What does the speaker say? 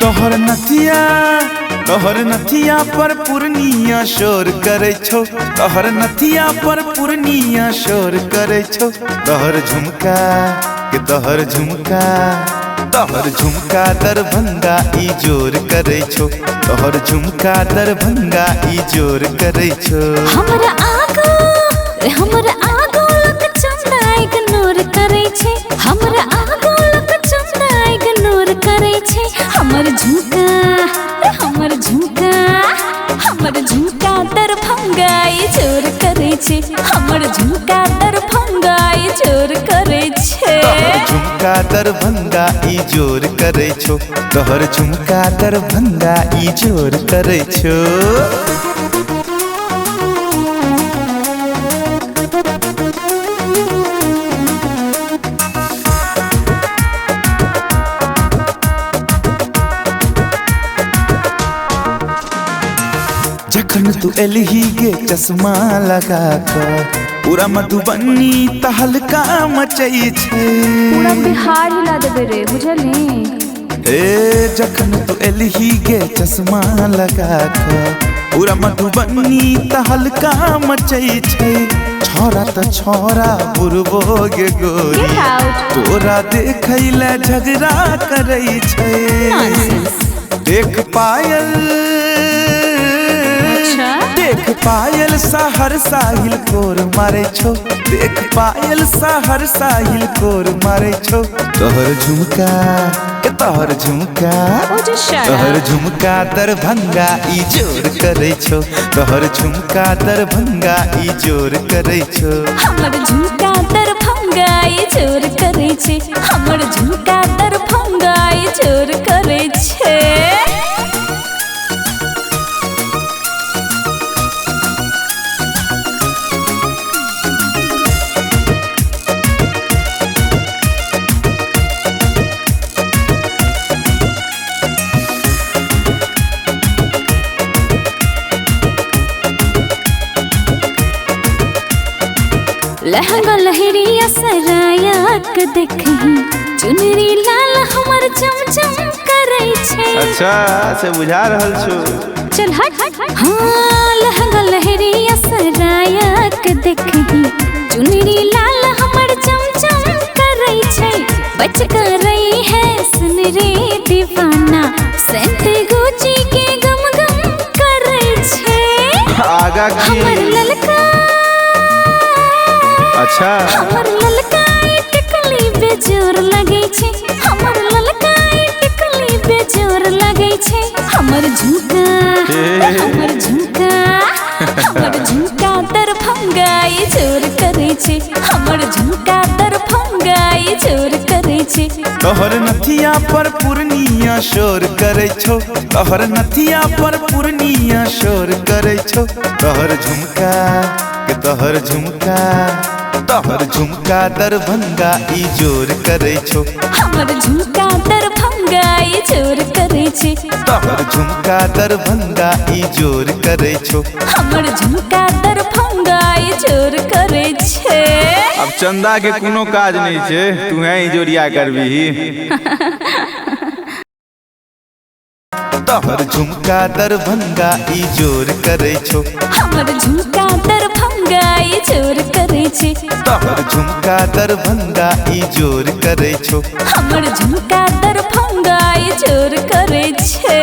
तोहर नथिया पर पूर्णिया शोर करे छो, तोहर नथिया पर पूर्णिया शोर करे छो। तोहर झुमका के तोहर झुमका दरभंगा ई जोर करे छो, तोहर झुमका दरभंगा ई जोर करे छो। हमरा आगो लग चंदा इग्नोर करे छे, हमरा आगो लग चंदा इग्नोर करे छे। हमर झुमका दरभंगा ई जोर करे छे, हमर झुमका दरभंगा ई जोर करे छे। तोहर झुमका दरभंगा ई जोर करे छो, तोहर झुमका दरभंगा ई जोर करे छो। जखन तू एलही गे चश्मा लगा कर, पूरा मधुबनी तहलका मचई छे। पूरा बिहार हिला देबे रे, बुझली? ए जखन तू एलही गे चश्मा लगा कर, पूरा मधुबनी तहलका मचई छे। छोरा त छोरा बुरबो गे गोरी, तोरा देखैला झगड़ा करई छे। देख पायल सहर साहिल कोर मारे छो, देख पायल सहर साहिल कोर मारे छो। तोहर झुमका दरभंगा ई जोर करे छो, तोहर झुमका दरभंगा ई जोर करे छो। हमर झुमका दरभंगा ई जोर करे छे, हमर झुमका दरभंगा ई जोर करे छे। लहंगा लहरिया सराया के देखही, चुनरी लाल हमर चमचम करे छे। अच्छा से बुझा रहल छो, चल हट। हाँ लहंगा लहरिया सराया के देखही, चुनरी लाल हमर चमचम करे छे। बच कर रही है सुन रे दीवाना, सेंट गुची के गम गम करे छे। आगा की हमर ललका अच्छा हमर ललकाई टिकली बेजोर लगे छे, हमर ललकाई टिकली बेजोर लगे छे। हमर झुमका दरभंगा ई जोर करे छे, हमर झुमका दरभंगा ई जोर करे छे। तोहर नथिया पर पूर्णिया शोर करे छो, तोहर नथिया पर पूर्णिया शोर करे छो। तोहर झुमका दरभंगा ई जोर करे छो, हमर झुमका दरभंगा ई जोर करे छे। तोहर झुमका दरभंगा ई जोर करे छो, हमर झुमका दरभंगा ई जोर करे छे। अब चंदा के कोनो काज नहीं छे, तू है ही जोरिया करबी। तोहर झुमका दरभंगा ई जोर करे छो, हमर झुमका दरभंगा ई जोर करे छे। तोहर झुमका दरभंगा ई जोर करे छो, हमर झुमका दरभंगा ई जोर करे छे।